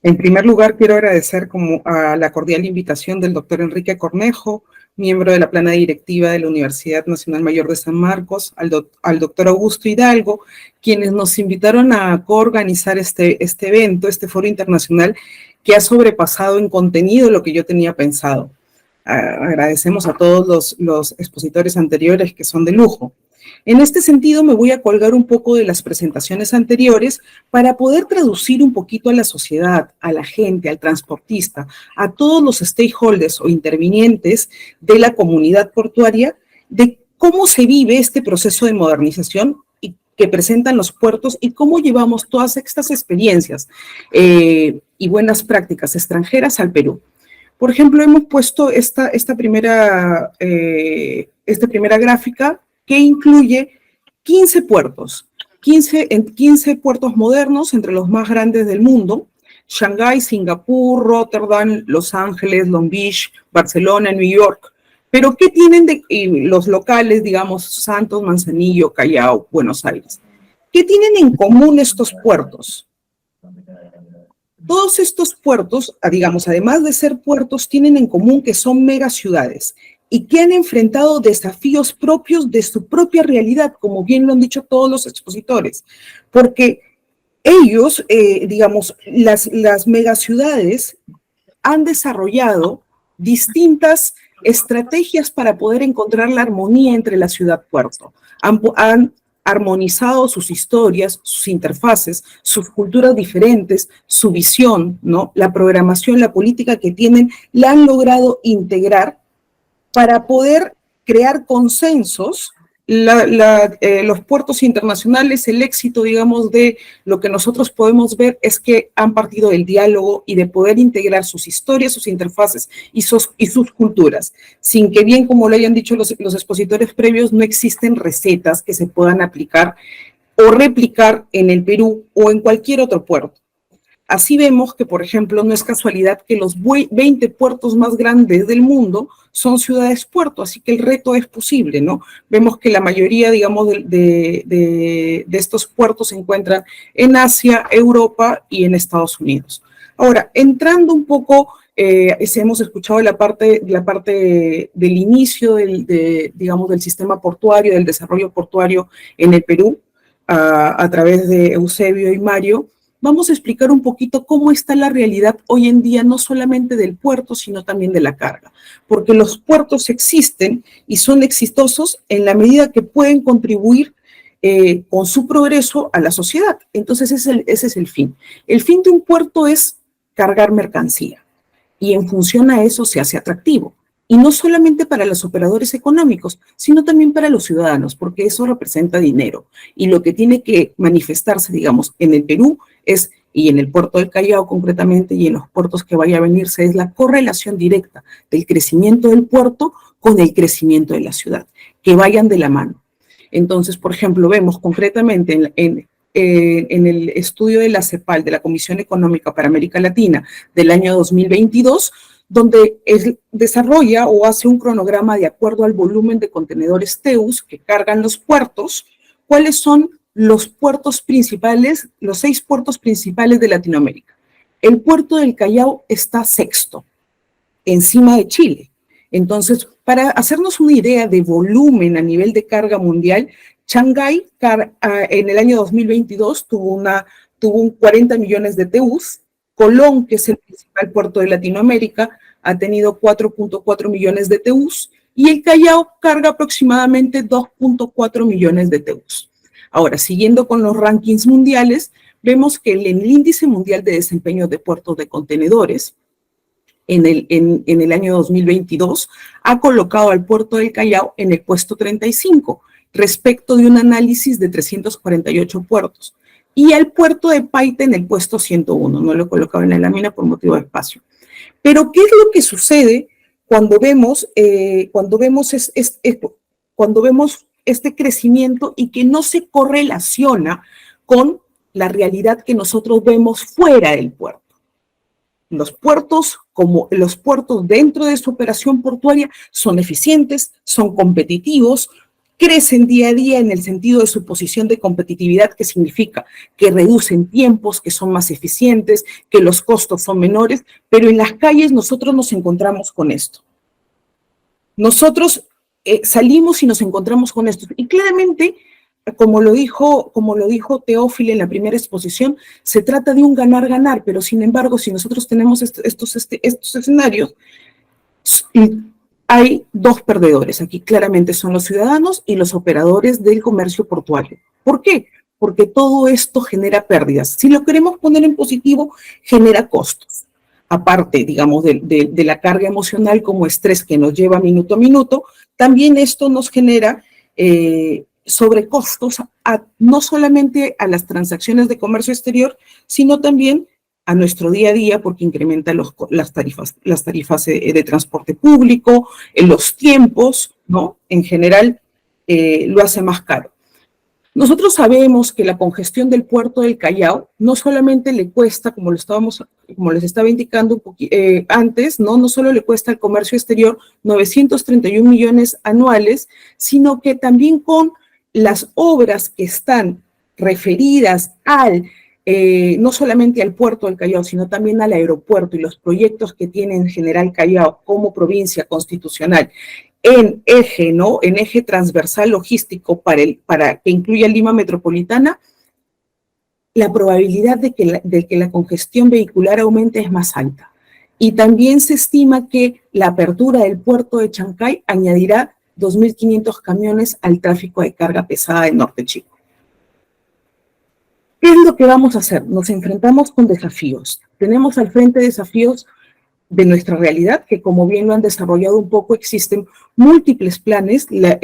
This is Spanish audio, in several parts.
En primer lugar, quiero agradecer a la cordial invitación del doctor Enrique Cornejo, miembro de la plana directiva de la Universidad Nacional Mayor de San Marcos, al doctor Augusto Hidalgo, quienes nos invitaron a coorganizar este evento, este foro internacional, que ha sobrepasado en contenido lo que yo tenía pensado. Agradecemos a todos los expositores anteriores, que son de lujo. En este sentido, me voy a colgar un poco de las presentaciones anteriores para poder traducir un poquito a la sociedad, a la gente, al transportista, a todos los stakeholders o intervinientes de la comunidad portuaria, de cómo se vive este proceso de modernización y que presentan los puertos y cómo llevamos todas estas experiencias y buenas prácticas extranjeras al Perú. Por ejemplo, hemos puesto esta primera gráfica que incluye 15 puertos, 15 puertos modernos, entre los más grandes del mundo: Shanghái, Singapur, Rotterdam, Los Ángeles, Long Beach, Barcelona, New York. Pero ¿qué tienen los locales, digamos, Santos, Manzanillo, Callao, Buenos Aires? ¿Qué tienen en común estos puertos? Todos estos puertos, digamos, además de ser puertos, tienen en común que son megaciudades y que han enfrentado desafíos propios de su propia realidad, como bien lo han dicho todos los expositores, porque ellos, digamos, las megaciudades han desarrollado distintas estrategias para poder encontrar la armonía entre la ciudad-puerto. Han armonizado sus historias, sus interfaces, sus culturas diferentes, su visión, ¿no? La programación, la política que tienen, la han logrado integrar para poder crear consensos. Los puertos internacionales, el éxito, digamos, de lo que nosotros podemos ver es que han partido del diálogo y de poder integrar sus historias, sus interfaces y sus culturas, sin que, bien como lo hayan dicho los expositores previos, no existen recetas que se puedan aplicar o replicar en el Perú o en cualquier otro puerto. Así vemos que, por ejemplo, no es casualidad que los 20 puertos más grandes del mundo son ciudades-puerto, así que el reto es posible, ¿no? Vemos que la mayoría, digamos, de estos puertos se encuentran en Asia, Europa y en Estados Unidos. Ahora, entrando un poco, hemos escuchado la parte del inicio digamos, del sistema portuario, del desarrollo portuario en el Perú, a través de Eusebio y Mario. Vamos a explicar un poquito cómo está la realidad hoy en día, no solamente del puerto, sino también de la carga, porque los puertos existen y son exitosos en la medida que pueden contribuir con su progreso a la sociedad. Entonces ese es el fin. El fin de un puerto es cargar mercancía y en función a eso se hace atractivo. Y no solamente para los operadores económicos, sino también para los ciudadanos, porque eso representa dinero. Y lo que tiene que manifestarse, digamos, en el Perú y en el puerto del Callao concretamente, y en los puertos que vaya a venirse, es la correlación directa del crecimiento del puerto con el crecimiento de la ciudad, que vayan de la mano. Entonces, por ejemplo, vemos concretamente en el estudio de la CEPAL, de la Comisión Económica para América Latina, del año 2022, donde desarrolla o hace un cronograma de acuerdo al volumen de contenedores TEUs que cargan los puertos, cuáles son los puertos principales, los 6 puertos principales de Latinoamérica. El puerto del Callao está sexto, encima de Chile. Entonces, para hacernos una idea de volumen a nivel de carga mundial, Shanghái en el año 2022 tuvo 40 millones de TEUs. Colón, que es el principal puerto de Latinoamérica, ha tenido 4.4 millones de TEUs y el Callao carga aproximadamente 2.4 millones de TEUs. Ahora, siguiendo con los rankings mundiales, vemos que en el índice mundial de desempeño de puertos de contenedores, en el año 2022, ha colocado al puerto del Callao en el puesto 35, respecto de un análisis de 348 puertos. Y al puerto de Paita en el puesto 101, no lo he colocado en la lámina por motivo de espacio. Pero, ¿qué es lo que sucede cuando vemos este crecimiento y que no se correlaciona con la realidad que nosotros vemos fuera del puerto? Los puertos, como los puertos dentro de su operación portuaria, son eficientes, son competitivos, crecen día a día en el sentido de su posición de competitividad, que significa que reducen tiempos, que son más eficientes, que los costos son menores, pero en las calles nosotros nos encontramos con esto. Nosotros salimos y nos encontramos con esto. Y claramente, como lo dijo Teófilo en la primera exposición, se trata de un ganar-ganar, pero sin embargo, si nosotros tenemos estos escenarios, hay dos perdedores. Aquí claramente son los ciudadanos y los operadores del comercio portuario. ¿Por qué? Porque todo esto genera pérdidas. Si lo queremos poner en positivo, genera costos. Aparte, digamos, de la carga emocional como estrés que nos lleva minuto a minuto, también esto nos genera sobrecostos no solamente a las transacciones de comercio exterior, sino también a nuestro día a día, porque incrementa las tarifas de transporte público, los tiempos, ¿no? En general, lo hace más caro. Nosotros sabemos que la congestión del puerto del Callao no solamente le cuesta, como les estaba indicando antes, no solo le cuesta al comercio exterior 931 millones anuales, sino que también con las obras que están referidas no solamente al puerto del Callao, sino también al aeropuerto y los proyectos que tiene en general Callao como provincia constitucional en eje, ¿no? En eje transversal logístico para que incluya Lima Metropolitana, la probabilidad de que la congestión vehicular aumente es más alta. Y también se estima que la apertura del puerto de Chancay añadirá 2.500 camiones al tráfico de carga pesada de Norte Chico. ¿Qué es lo que vamos a hacer? Nos enfrentamos con desafíos. Tenemos al frente desafíos de nuestra realidad, que como bien lo han desarrollado un poco, existen múltiples planes de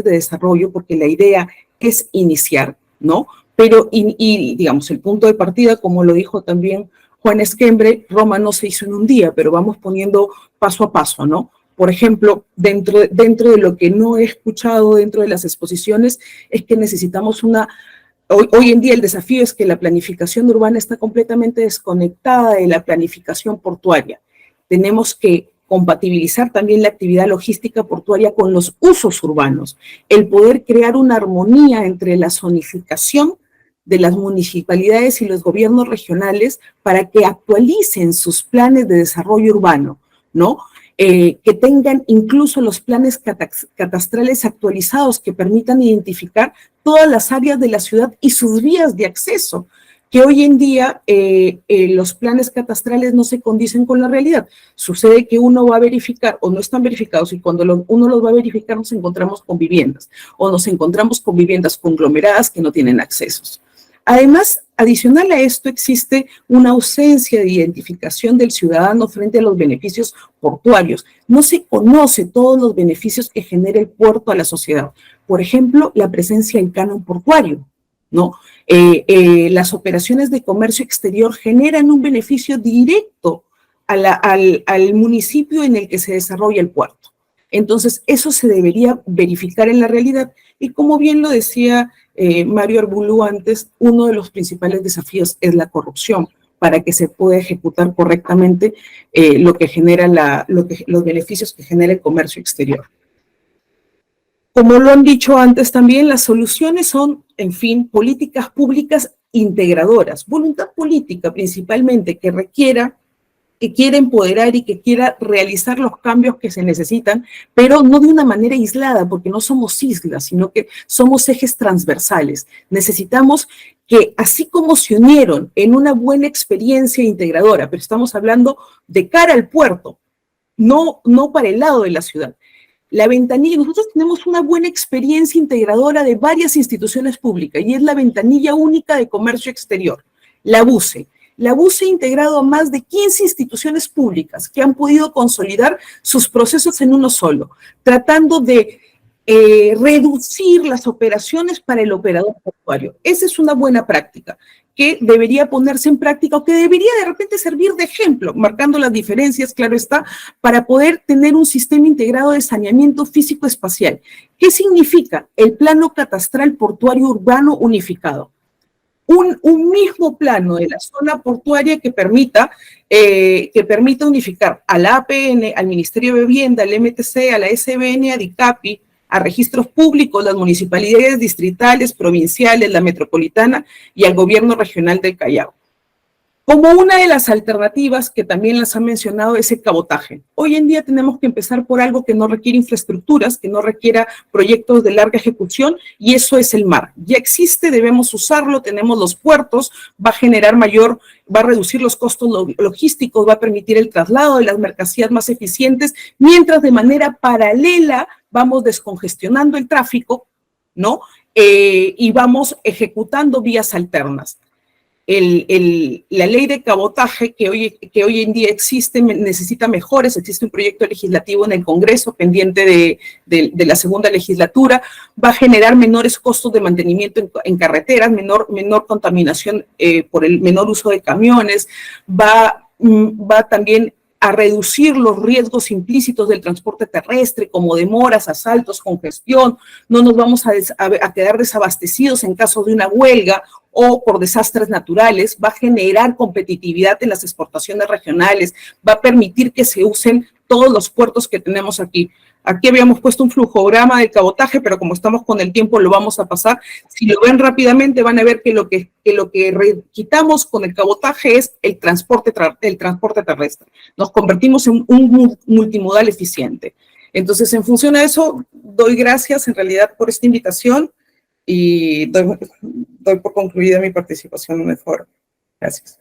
desarrollo, porque la idea es iniciar, ¿no? Pero, digamos, el punto de partida, como lo dijo también Juan Esquembre, Roma no se hizo en un día, pero vamos poniendo paso a paso, ¿no? Por ejemplo, dentro de lo que no he escuchado dentro de las exposiciones, es que necesitamos Hoy en día el desafío es que la planificación urbana está completamente desconectada de la planificación portuaria. Tenemos que compatibilizar también la actividad logística portuaria con los usos urbanos, el poder crear una armonía entre la zonificación de las municipalidades y los gobiernos regionales para que actualicen sus planes de desarrollo urbano, ¿no? Que tengan incluso los planes catastrales actualizados que permitan identificar todas las áreas de la ciudad y sus vías de acceso, que hoy en día los planes catastrales no se condicen con la realidad. Sucede que uno va a verificar, o no están verificados, y cuando uno los va a verificar nos encontramos con viviendas, o nos encontramos con viviendas conglomeradas que no tienen accesos. Además, adicional a esto, existe una ausencia de identificación del ciudadano frente a los beneficios portuarios. No se conoce todos los beneficios que genera el puerto a la sociedad. Por ejemplo, la presencia del canon portuario, ¿no? Las operaciones de comercio exterior generan un beneficio directo al municipio en el que se desarrolla el puerto. Entonces, eso se debería verificar en la realidad. Y como bien lo decía Mario Arbulú antes, uno de los principales desafíos es la corrupción para que se pueda ejecutar correctamente los beneficios que genera el comercio exterior. Como lo han dicho antes también, las soluciones son, en fin, políticas públicas integradoras, voluntad política principalmente que quiera empoderar y que quiera realizar los cambios que se necesitan, pero no de una manera aislada, porque no somos islas, sino que somos ejes transversales. Necesitamos que, así como se unieron en una buena experiencia integradora, pero estamos hablando de cara al puerto, no para el lado de la ciudad. La ventanilla, nosotros tenemos una buena experiencia integradora de varias instituciones públicas, y es la ventanilla única de comercio exterior, la BUCE. La BUCE ha integrado a más de 15 instituciones públicas que han podido consolidar sus procesos en uno solo, tratando de reducir las operaciones para el operador portuario. Esa es una buena práctica que debería ponerse en práctica o que debería de repente servir de ejemplo, marcando las diferencias, claro está, para poder tener un sistema integrado de saneamiento físico-espacial. ¿Qué significa? El plano catastral portuario urbano unificado. Un mismo plano de la zona portuaria que permita unificar a la APN, al Ministerio de Vivienda, al MTC, a la SBN, a DICAPI, a registros públicos, las municipalidades distritales, provinciales, la metropolitana y al gobierno regional del Callao. Como una de las alternativas que también las han mencionado es el cabotaje. Hoy en día tenemos que empezar por algo que no requiere infraestructuras, que no requiera proyectos de larga ejecución, y eso es el mar. Ya existe, debemos usarlo, tenemos los puertos, va a generar va a reducir los costos logísticos, va a permitir el traslado de las mercancías más eficientes, mientras de manera paralela vamos descongestionando el tráfico, ¿no? Y vamos ejecutando vías alternas. La ley de cabotaje que hoy en día existe necesita mejores. Existe un proyecto legislativo en el Congreso pendiente de la segunda legislatura. Va a generar menores costos de mantenimiento en carreteras, menor contaminación por el menor uso de camiones, va también a reducir los riesgos implícitos del transporte terrestre, como demoras, asaltos, congestión. No nos vamos a quedar desabastecidos en caso de una huelga o por desastres naturales. Va a generar competitividad en las exportaciones regionales, va a permitir que se usen todos los puertos que tenemos aquí. Aquí habíamos puesto un flujograma de cabotaje, pero como estamos con el tiempo lo vamos a pasar. Si lo ven rápidamente van a ver que lo que quitamos con el cabotaje es el transporte terrestre. Nos convertimos en un multimodal eficiente. Entonces, en función a eso, doy gracias en realidad por esta invitación y doy por concluida mi participación en el foro. Gracias.